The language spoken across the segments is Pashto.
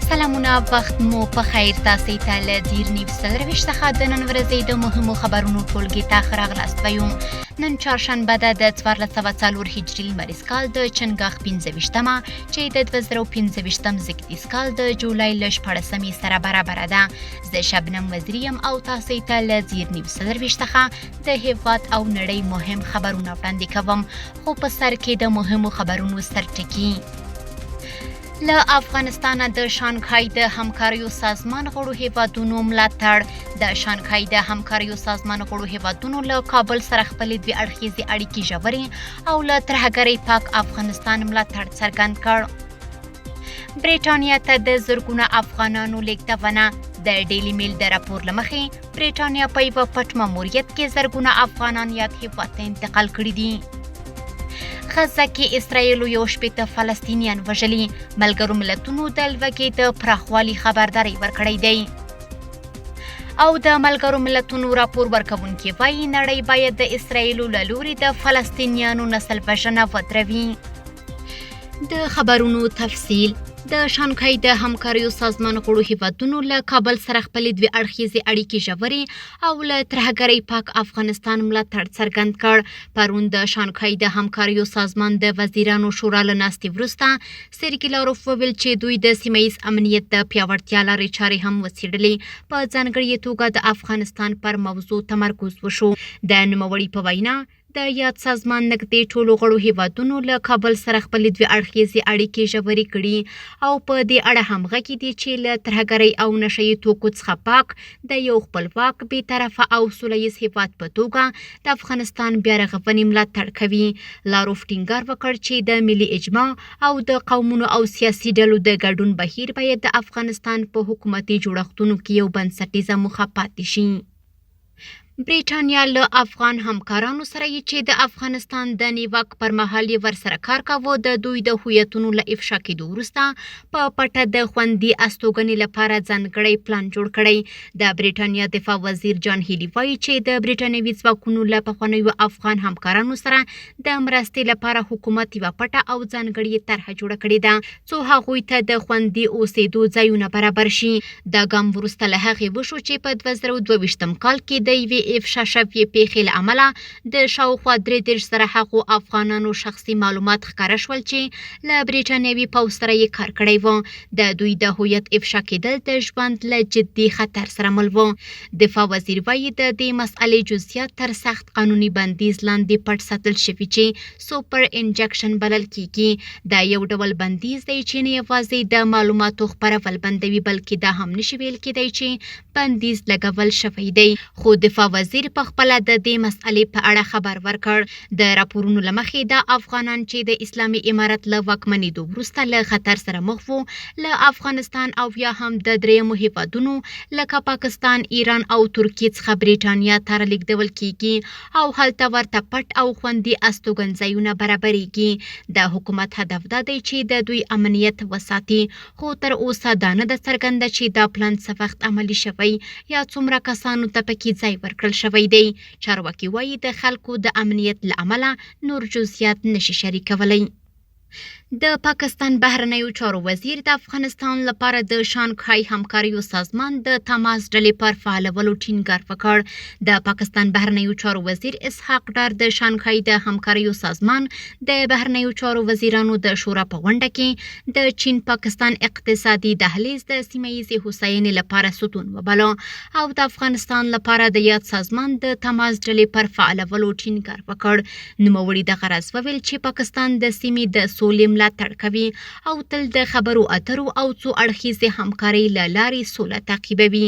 سلامونه وخت مو په خیر تاسو ته له دیر نیوز سرویس څخه د نن ورځې د مهمو خبرونو ټولګي ته راغلاست ویم. نن چهارشنبه ده د 1404 هجري لمریز کال د چنګاښ 15مه چې د 2015 زیږدیز کال د جولای ل 14 سره برابر ده. زه شبنم وزیریم او تاسو ته له دیر نیوز سرویس څخه د هیواد او نړۍ مهم خبرونه وړاندې کوم. خو په سر کې د مهمو خبرونو سرټکی. له افغانستان د شانګهای د همکاریو سازمان غړو هیوادونو ملاتړ. د شانګهای د همکاریو سازمان غړو هیوادونو له کابل سره خپل دوی اړخیزې اړیکې ژورې او له ترهګرۍ پاک افغانستان ملاتړ څرګند کړ. بریټانیا ته د زرګونه افغانانو لیږدونه. د ډیلی میل د راپور له مخې بریټانیا په یوه پټ ماموریت کې زرګونه افغانان یاد هیواد ته انتقال کړي دي. غزه کې اسرائیل یو شپېته فلسطینیان وژلي. ملګرو ملتونو د لوږې د پراخوالي خبرداری ورکړی دی. او د ملګرو ملتونو راپور ورکوونکي وایي نړۍ باید د اسرائیل له لوري د فلسطینیانو نسل وژنه ودروي. د خبرونو تفصیل. د شانګهای د همکاریو سازمان غړو هیوادونو له کابل سره خپل دوی اړخیزې اړیکې ژورې او له ترهګرۍ پاک افغانستان ملاتړ څرګند کړ. پرون د شانګهای د همکاریو سازمان د وزیرانو شورا له ناستې وروسته سرګي لاروف وویل چې دوی د سیمه ییز امنیت د پیاوړتیا لارې چارې هم وڅېړلې. په ځانګړې توګه د افغانستان پر موضوع تمرکز وشو. د نوموړي په وینا د یاد سازمان نږدې ټولو غړو هیوادونو له کابل سره خپل دوی اړخیزې اړیکې ژورې کړي او په دې اړه هم غږی دي چې له ترهګرۍ او نشه یي توکو څخه پاک د یو خپلواک بېطرفه او سوله ییز هیواد په توګه د افغانستان بیا رغونې ملاتړ کوي. لاروف ټینګار وکړ چې د ملي اجماع او د قومونو او سیاسي ډلو د ګډون بهیر باید د افغانستان په حکومتي جوړښتونو کې یو بنسټیزه موخه پاتې شي. بریټانیا له افغان همکارانو سره چې د افغانستان د نیواک پر مهال ورسره کار کاوه د دوی د هویتونو له افشا کېدو وروسته په پټه د خوندي استوګنې لپاره ځانګړی پلان جوړ کړی. د بریټانیا دفاع وزیر جان هیلي وایي چې د برټانوي ځواکونو له پخوانیو افغان همکارانو سره د مرستې لپاره حکومت یوه پټه او ځانګړې طرحه جوړه کړې ده څو هغوی ته د خوندي اوسېدو ځایونه برابر شي. دا ګام وروسته له هغې وشو چې په 2022 کال کې د یوې افشا شوې پیښې له امله د شاوخوا 33 زره هغو افغانانو شخصي معلومات ښکاره شول چې له برټانوي پوځ سره یې کار کړی و. د دوی د هویت افشا کېدل د ژوند له جدي خطر سره مل و. دفاع وزیر وایي د دې مسئلې جزئیات تر سخت قانوني بندیز لاندې پټ ساتل شوي چې سوپر انجکشن بلل کیږي. دا یو ډول بندیز دی چې نه یوازې د معلوماتو خپرول بندوي بلکې دا هم نشي ویل کېدی چې بندیز لګول شوی دی. خو دفاع وزیر په خپله د دې مسئلې په اړه خبر ورکړ. د راپورونو له مخې د افغانان چې د اسلامي امارت له واکمنېدو وروسته له خطر سره مخ وو له افغانستان او یا هم د دریمو هیوادونو لکه پاکستان، ایران او ترکیې څخه بریټانیا ته رالیږدول کیږي او هلته ورته پټ او خوندي استوګنځایونه برابریږي. د حکومت هدف دا دی چې د دوی امنیت وساتي خو تر اوسه دا نه ده څرګنده چې دا پلان څه وخت عملي شوی یا څومره کسانو ته پکې ځای ورکړل شوی دی. چارواکي وایي د خلکو د امنیت له امله نور جزئیات نشي شریکولی. د پاکستان بهرنیو چارو وزیر د افغانستان لپاره د شانګهای همکاریو سازمان د تماس ډلې پر فعالولو ټینګار وکړ. د پاکستان بهرنیو چارو وزیر اسحاق ډار د شانګهای د همکاریو سازمان د بهرنیو چارو وزیرانو د شورا په غونډه کې د چین پاکستان اقتصادي دهلیز د سیمه ییزې هوساینې لپاره ستون وباله او د افغانستان لپاره د یاد سازمان د تماس ډلې پر فعالولو ټینګار وکړ. نوموړي دغه راز وویل چې پاکستان د سیمې د سولې ملاتړ کوي او تل د خبرو اترو او څو اړخیزې همکارۍ له لارې سوله تعقیبوي.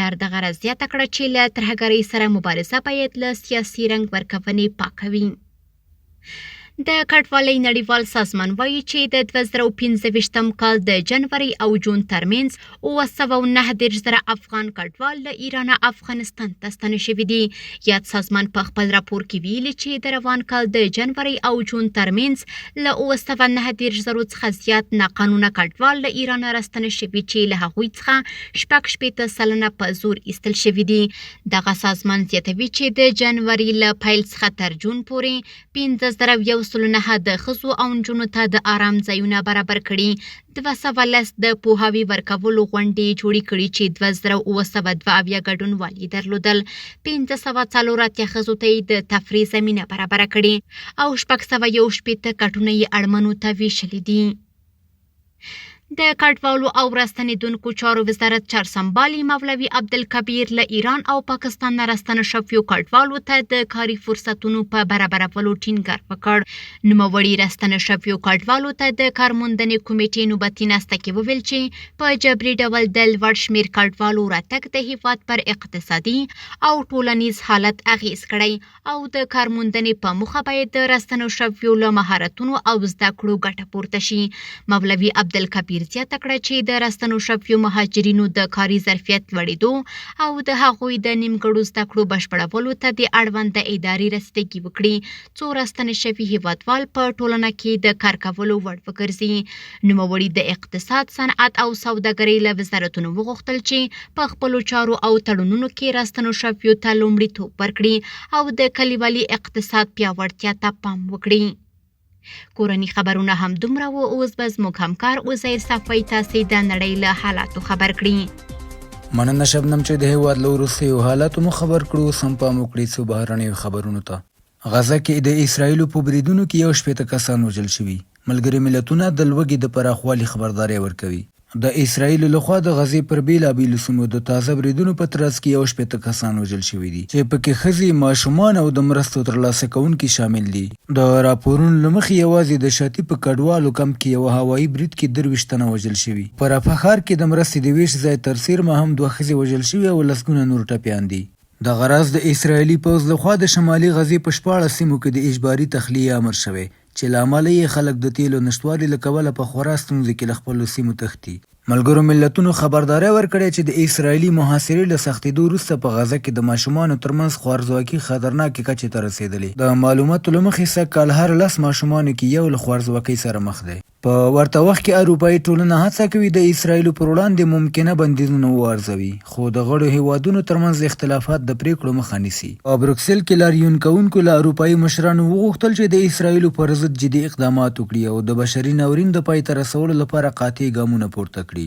ډار دغه راز زیاته کړه چې له ترهګرۍ سره مبارزه باید له سیاسي رنګ ورکونې پاکه وي. د کډوالۍ نړیوال سازمان وایي چې د 2015 کال د جنوري او جون ترمنځ 919 زره افغان کډوال له ایرانه افغانستان ته ستانه شوي دي. یاد سازمان په خپل راپور کې ویلي چې د روان کال د جنوري او جون ترمنځ له 919 زرو څخه زیات ناقانونه کډوال له ایرانه راستنه شوي چې له هغوی څخه 60% په زور ایستل شوي دي. دغه سازمان زیاتوي چې د جنوري له پیل څخه تر جون پورې 15,100 209 د ښځو او نجونو ته د آرام ځایونه برابر کړي. 210 د پوهاوي ورکولو غونډې جوړې کړي چې 2772 ګډونوال یې درلودل. 540 ښځو ته یې د تفریح زمینه برابره کړې او 611 کټونه یې اړمنو ته ویشلي دي. د کډوالو او راستنېدونکو چارو وزارت چارسمبالي مولوي عبدالکبیر له ایران او پاکستان نه راستنه شویو کډوالو ته د کاري فرصتونو په برابرولو ټینګار وکړ. نوموړي راستنه شویو کډوالو ته د کارموندنې کمیټې نوبتي ناسته کې وویل چې په جبري ډول د لوړ شمېر کډوالو راتګ د هیواد پر اقتصادي او ټولنیز حالت اغیز کړی او د کارموندنې په موخه باید د راستنه شویو له مهارتونو او زده کړو ګټه پورته شي. مولوي عبدالکبیر زیاته کړه چې د راستنو شویو مهاجرینو د کاري ظرفیت لوړېدو او د هغوی د نیمګړو زده کړو بشپړولو ته د اړونده ادارې رسیدګي وکړي څو راستنه شوي هیوادوال په ټولنه کې د کار کولو وړ وګرځي. نوموړي د اقتصاد، صنعت او سوداګرۍ له وزارتونو وغوښتل چې په خپلو چارو او تړونونو کې راستنو شویو ته لومړیتوب ورکړي او د کلیوالي اقتصاد پیاوړتیا ته پام وکړي. کورني خبرونه هم دومره و. اوس به زموږ همکار عزیر صفوي تاسې د نړۍ له حالاتو خبر کړي. مننه شبنم چې د هیواد له وروستیو حالاتو مو خبر کړو. سم پام وکړئ څو بهرنیو خبرونو ته. غزه کې د اسرایلو په بریدونو کې 11 کسان وژل شوي. ملګري ملتونه د لوږې د پراخوالي خبرداری ورکوي. د اسرایلو لخوا د غزې پر بیلابیلو سیمو د تازه بریدونو په ترڅ کې 11 کسان وژل شوي دي چې پکې ښځې، ماشومان او د مرستو ترلاسه کوونکي شامل دي. د راپورونو له مخې یوازې د شاطي په کډوالو کمپ کې یوه هوایي برید کې 23 تنه وژل شوي. په رفح ښار کې د مرستې د ویش ځای تر څیرمه هم 2 ښځې وژل شوي او لسګونه نور ټپیان دي. د غرض د اسرایلي پوځ لخوا د شمالي غزې په 14 سیمو کې د اجباري تخلیه امر شوی چې له امله یې خلک د تیلو نشتوالي له کبله په خورا ستونزې کې له خپلو سیمو تښتي. ملګرو ملتونو خبرداری ورکړی چې د اسرایلي محاصرې له سختېدو وروسته په غزه کې د ماشومانو ترمنځ خوارځواکي خطرناکې کچې ته رسېدلې. د معلوماتو له مخې سږ کال هر 10 ماشومانو کې یو له خوارځواکۍ سره مخ دی. په ورته وخت کې اروپایي ټولنه هڅه کوي د اسرایلو پر وړاندې ممکنه بندیزونه وارزوي، خو د غړو هیوادونو ترمنځ اختلافات د پریکړو مخه نیسي. په بروکسل کې لاریون کوونکو له اروپایي مشرانو وغوښتل چې د اسرایلو پر ضد جدي اقدامات وکړي او د بشري ناورین د پای ته رسولو لپاره قاطع ګامونه پورته کړي.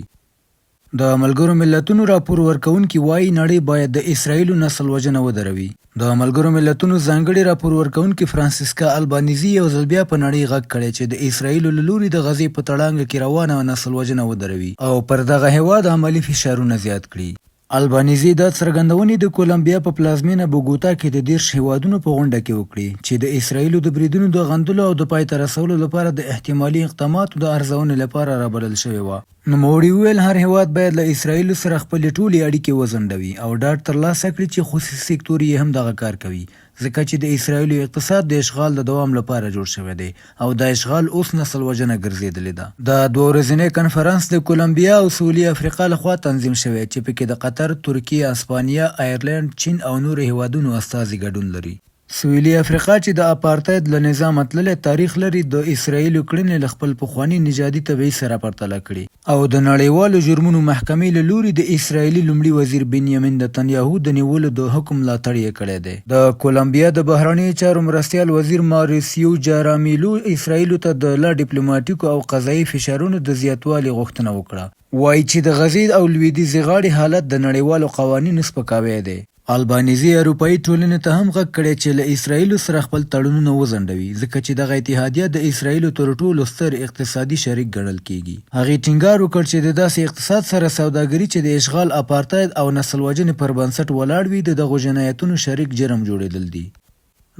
د ملګرو ملتونو راپور ورکوونکي وایي نړۍ باید د اسرایلو نسل وژنه ودروي. د ملګرو ملتونو ځانګړي راپور ورکوونکي فرانسیسکا البانیزي یو ځل بیا په نړۍ غږ کړی چې د اسرایلو له لوري د غزې په تړانګه کې روانه نسل وژنه ودروي او پر دغه هیواد عملي فشارونه زیات کړي. البانیزي دا څرګندونې د کولمبیا په پلازمینه بوګوتا کې د 10 هیوادونو په غونډه کې وکړي چې د اسرایلو د بریدونو د غندلو او د پای ته رسولو لپاره د احتمالي اقداماتو د ارزونې لپاره رابلل شوې وه. نوموړي وویل هر هیواد باید له اسرایلو سره خپلې ټولې اړیکې وځنډوي او ډاډ ترلاسه کړي چې خصوصي سکتور یې هم دغه کار کوي، ځکه چې د اسرایلو اقتصاد د اشغال د دوام لپاره جوړ شوی دی او د اشغال اوس نسل وژنه ګرځېدلې ده. د 2 ورځنی کنفرانس د کولمبیا او سویلي افریقا لخوا تنظیم شوی چې پکې د قطر، ترکیه، اسپانیا، آیرلند، چین او نورو هیوادونو استازي ګډون لري. سویلي افریقا چې د اپارتاید له نظام تللی تاریخ لري د اسرایلو کړنې له خپل پخواني نژادي تبعیض سره پرتله کړي او د نړیوالو جرمونو محکمې له لوري د اسرایلي لومړي وزیر بنیامین نتنیاهو د نیولو د حکم ملاتړ یې کړی دی. د کولمبیا د بهرنیو چارو مرستیال وزیر ماریسیو جارامیلو اسرایلو ته د لا ډیپلوماټیکو او قضایي فشارونو د زیاتوالي غوښتنه وکړه. وایي چې د غزې او لویدیځې غاړې حالت د نړیوالو قوانینو سپکاوی دی. البانیزي اروپایي ټولنې ته هم غږ کړی چې له اسرایلو سره خپل تړونونه وځنډوي ځکه چې دغه اتحادیه د اسرایلو تر ټولو ستر اقتصادي شریک ګڼل کیږي. هغې ټینګار وکړ چې د داسې اقتصاد سره سوداګري چې د اشغال، اپارتاید او نسل وژنې پر بنسټ ولاړ وي د دغو جنایتونو شریک جرم جوړېدل دي.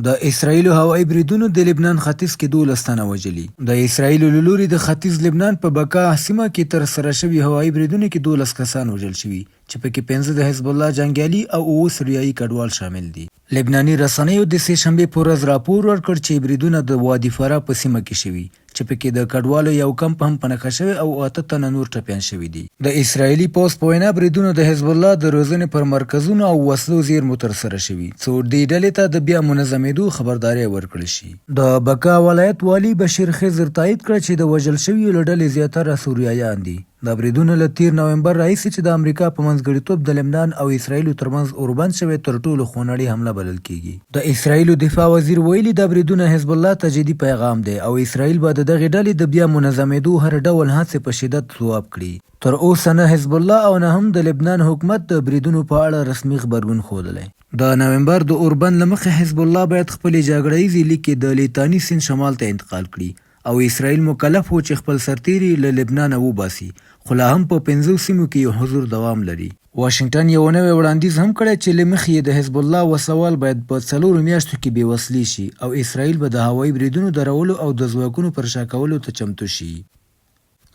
د اسرایلو هوایي بریدونو د لبنان ختیځ کې 12 تنه وژلي. د اسرایلو له لوري د ختیځ لبنان په بکا سیمه کې تر سره شوي هوایي بریدونو کې 12 کسان وژل شوي چې پکې 15 د حزب الله جنګیالي او 9 سوریایي کډوال شامل دي. لبناني رسنیو د سې شنبې په ورځ راپور ورکړ چې بریدونه د وادي فرا په سیمه کې شوي چې پکې د کډوالو یو کمپ هم په نښه شوی او 8 تنه نور ټپیان شوي دي. د اسرایلي پوځ په وینا بریدونه د حزب الله د روزنې پر مرکزونو او وسلو زیرمو ترسره شوي څو دې ډلې ته د بیا منظمېدو خبرداری ورکړل شي. د بکا ولایت والي بشیر خضر تایید کړ چې د وژل شویو له ډلې زیاتره سوریایان دي. دا بریدونه له 13 نومبر راهیسې چې د امریکا په منځګړیتوب د لبنان او اسرایلو ترمنځ اوربند شوی تر ټولو خونړۍ حمله بلل کیږي. د اسرایلو دفاع وزیر ویلي دا بریدونه حزب الله ته جدي پیغام دی او اسرایل به د دغې ډلې د بیا منظمېدو هر ډول هڅې په شدت ځواب کړي. تر اوسه نه حزب الله او نه هم د لبنان حکومت د بریدونو په اړه رسمي خبرګون ښودلی. د نومبر د اوربند له مخې حزب الله باید خپلې جګړهیزې لیکې د لیتاني سیند شمال ته انتقال کړي او اسرائیل مکلف و چې خپل سرتیري له لبنانه وباسي، خو لا هم په 5 سیمو کې حضور دوام لري. واشنگټن یو نوی وړاندیز هم کړی چې له مخې یې د حزب الله وسوال باید په 4 میاشتو کې بېوسلې شي او اسرائیل به د هوایي بریدونو درولو او د ځواکونو پر شا کولو ته چمتو شي.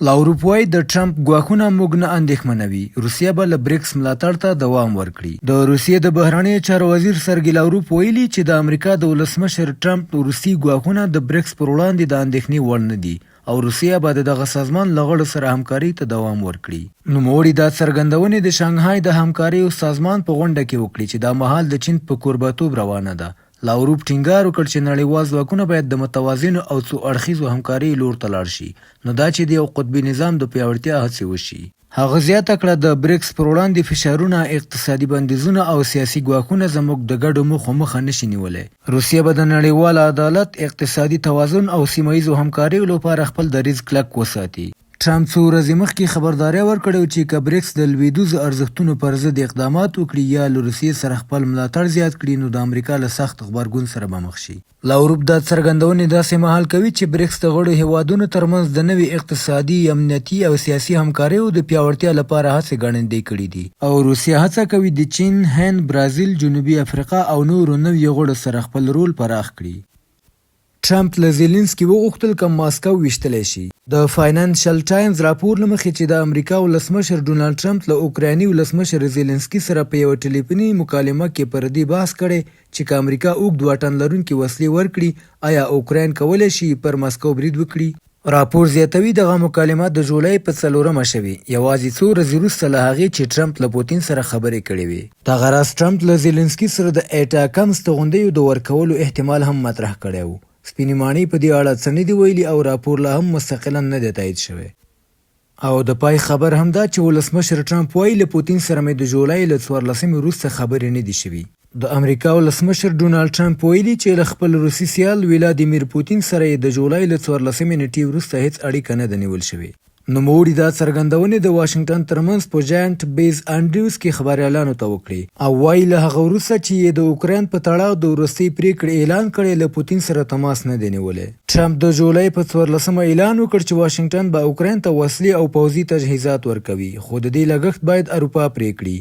لاوروپ وایي د ټرمپ ګواښونه موږ نه اندېښمنوي، روسیه به له بریکس ملاتړ ته دوام ورکړي. د روسیې د بهرنیو چارو وزیر سرګي لاوروپ ویلي چې د امریکا د ولسمشر ټرمپ روسي ګواښونه د بریکس پر وړاندې د اندېښنې وړ نه دي او روسیه به د دغه سازمان له غړو سره همکارۍ ته دوام ورکړي. نوموړي دا څرګندونې د شانګهای د همکاریو سازمان په غونډه کې وکړي چې دا مهال د چین په کوربه‌توب روانه ده. لاوروپ ټینګار وکړ چې نړیوال ځواکونه باید د متوازنو او څو اړخیزو همکارۍ لور ته لاړ شي، نو دا چې د یو قطبي نظام د پیاوړتیا هڅې وشي. هغه زیاته کړه د بریکس پر وړاندې فشارونه، اقتصادي بندیزونه او سیاسي ګواښونه زموږ د ګډو موخو مخه نشي نیولی. روسیه به د نړیوال عدالت، اقتصادي توازن او سیمه ییزو همکاریو لپاره خپل دریځ کلک وساتي. ټرمپ څو ورځې مخکې خبرداری ورکړی چې که بریکس د لویدیځو ارزښتونو پر ضد اقدامات وکړي یا له روسیې سره خپل ملاتړ زیات کړي نو د امریکا له سخت غبرګون سره به مخ شي. لاوروپ دا څرګندونې داسې مهال کوي چې بریکس د غړو هیوادونو ترمنځ د نوې اقتصادي، امنیتي او سیاسي همکاریو د پیاوړتیا لپاره هڅې ګړندۍ کړي دي او روسیه هڅه کوي د چین، هند، برازیل، جنوبي افریقا او نورو نویو غړو سره خپل رول پراخ کړي. ټرمپ له زیلنسکي وغوښتل که ماسکو ویشتلی شي. د فاینانشل ټایمز راپور له مخې چې د امریکا ولسمشر ډونالډ ټرمپ له اوکرایني ولسمشر زیلنسکي سره په یوه ټلیفوني مکالمه کې پر دې بحث کړی چې که امریکا اوږد واټن لرونکي وسلې ورکړي آیا اوکراین کولی شي پر ماسکو برید وکړي. راپور زیاتوي دغه مکالمه د جولای په 4 شوې، یوازې څو ورځې وروسته له هغې چې ټرمپ له پوتین سره خبرې کړې وې. دغه راز ټرمپ له زیلنسکي سره د اټاکمز توغندیو د ورکولو احتمال هم مطرح کړی و. سپینې ماڼۍ په دې اړه څه نه دي ویلي او راپور لا هم مستقلا نه دی تایید شوی. او د پای خبر هم دا چې ولسمشر ټرمپ وایي له پوتین سره مې د جولای له 14 وروسته خبرې نه دي شوي. د امریکا ولسمشر ډونالډ ټرمپ ویلي چې له خپل روسي سیال ولادیمیر پوتین سره یې د جولای له 14 نیټې وروسته هیڅ اړیکه نه ده نیول شوې. نوموړي دا څرګندونې د واشنګټن ترمنځ په جاینټ بیز انډریوز کې خبریالانو ته وکړي او وایي له هغه وروسته چې یې د اوکراین په تړاو د وروستۍ پریکړې اعلان کړی له پوتین سره تماس نه دی نیولی. ټرمپ د جولای په 14 اعلان وکړ چې واشنګټن به اوکراین ته وسلې او پوځي تجهیزات ورکوي، خو د دې لګښت باید اروپا پرې کړي.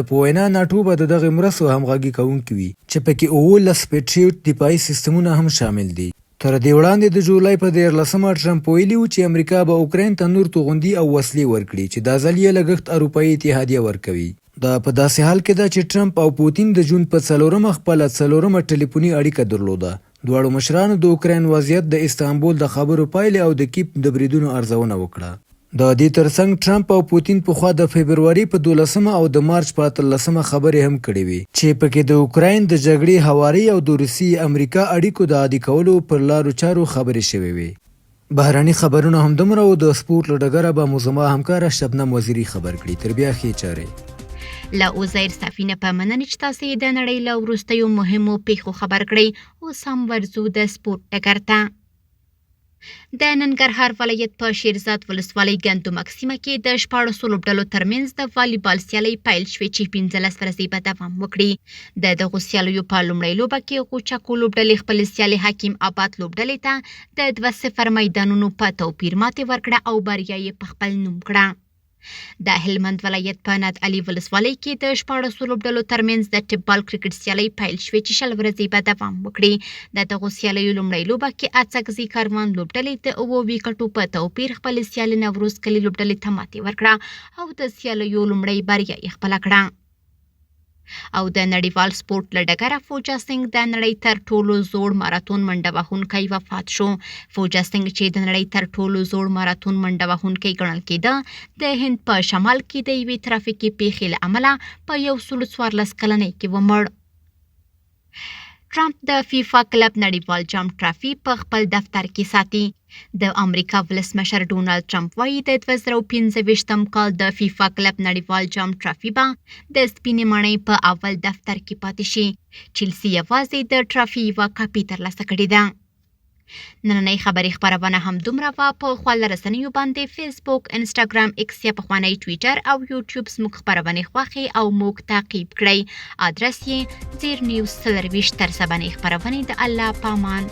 د په وینا ناټو به د دغې مرستو همغږي کوونکي وي چې پکې 19 پیټریوټ دفاعي سیستمونه هم شامل دي. تر دې وړاندې د جولای په 14 ټرمپ ویلي و چې امریکا به اوکراین ته نور توغندي او وسلې ورکړي چې دا ځل یې لګښت اروپایي اتحادیه ورکوي. دا په داسې حال کې ده چې ټرمپ او پوتین د جون په 4 خپله 4 ټلیفوني اړیکه درلوده. دواړو مشرانو د اوکراین وضعیت، د استانبول د خبرو پایلې او د کیف د بریدونو ارزونه وکړه. د دې ترڅنګ ټرمپ او پوتین پخوا د فبروري په 12 او د مارچ په 13 خبرې هم کړې وې چې پکې د اوکراین د جګړې هواري او د روسي امریکا اړیکو د عادي کولو پر لارو چارو خبرې شوې وې. بهراني خبرونه همدومره و. د سپورټ له ډګره به مو زما همکاره شبنم وزیري خبر کړي. تر بیا ښې چارې. له عزیر سفینه په مننه چې تاسو د نړۍ له وروستیو مهمو پیښو خبر کړئ. اوس هم ورځو د سپورټ ډګر ته. د ننګرهار ولایت په شیرزاد ولسوالۍ ګندمک سیمه کې د 14 لوبډلو ترمنځ د والیبال سیالۍ پیل شوې چې 15 ورځې به دوام وکړي. د دغو سیالیو په لومړۍ لوبه کې غوچکو لوبډلې خپل سیالۍ حکیم آباد لوبډلې ته د 2-0 میدانونو په توپیر ماتې ورکړه او بریا یې په خپل نوم کړه. د هلمند ولایت په ناد علي ولسوالۍ کې د 14 لوبډلو ترمنځ د ټیپبال کرکټ سیالۍ پیل شوې چې 20 ورځې به دوام وکړي. د دغو سیالیو لومړۍ لوبه کې اڅکزي کاروان لوبډلې د 9 ویکټو په توپیر خپل سیالي نوروز کلي لوبډلې ته ماتې ورکړه او د سیالیو لومړۍ بریا یې خپله کړه. او د نړیوال سپورټ له ډګره فوجا سنگ د نړۍ تر ټولو زوړ ماراتون منډه وهونکی وفات شو. فوجا سنگ چې د نړۍ تر ټولو زوړ ماراتون منډه وهونکی ګڼل کېده د هند په شمال کې د یوې ترافیکي پیښې له امله په 114 کلنۍ کې ومړ. ټرمپ د فیفا کلب نړیوال جام ټرافي په خپل دفتر کې ساتي. د امریکا ولسمشر ډونالد ټرمپ وایي د 2025م کال د فیفا کلب نړیوال جام ټرافي به د سپینې ماڼۍ په اول دفتر کې پاتې شي. چیلسي یوازې د ټرافي یوه کاپي ترلاسه کړې ده. نننۍ خبري خبرونه هم دومره وه. په خواله رسنیو باندې فیسبوک، انسټاګرام، ایکس یا پخوانی ټویټر او یوټیوب زموږ خبرونه خوښې او موږ تعقیب کړئ. ادرس یې زیر نیوز 24 تر سبنې خبرونه د الله پامان.